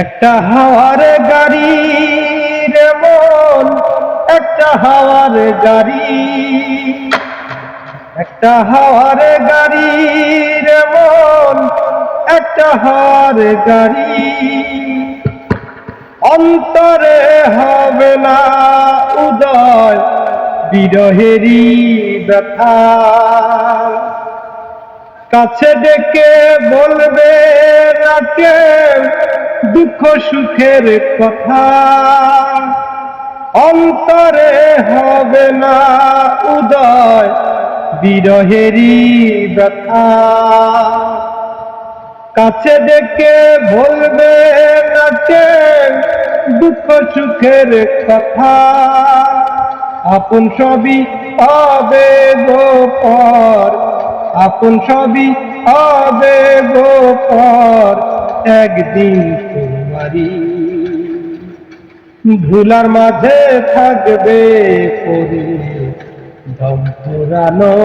একটা হাওয়ার গাড়ি রে মন, একটা হাওয়ার গাড়ি, একটা হাওয়ার গাড়ি রে মন, একটা হাওয়ার গাড়ি। অন্তরে হবে না উদয় বিরহেরই ব্যথা, কাছে ডেকে বলবে না কেউ দুঃখ সুখের কথা। অন্তরে হবে না উদয় বিরহেরই ব্যথা, কাছে ডেকে বলবে না কেউ দুঃখ সুখের কথা। আপন সবই হবে গো পর, আপন সবই হবে গো পর, একদিন তোমারই ধুলার মাঝে থাকবে পড়ে দম ফুরানো।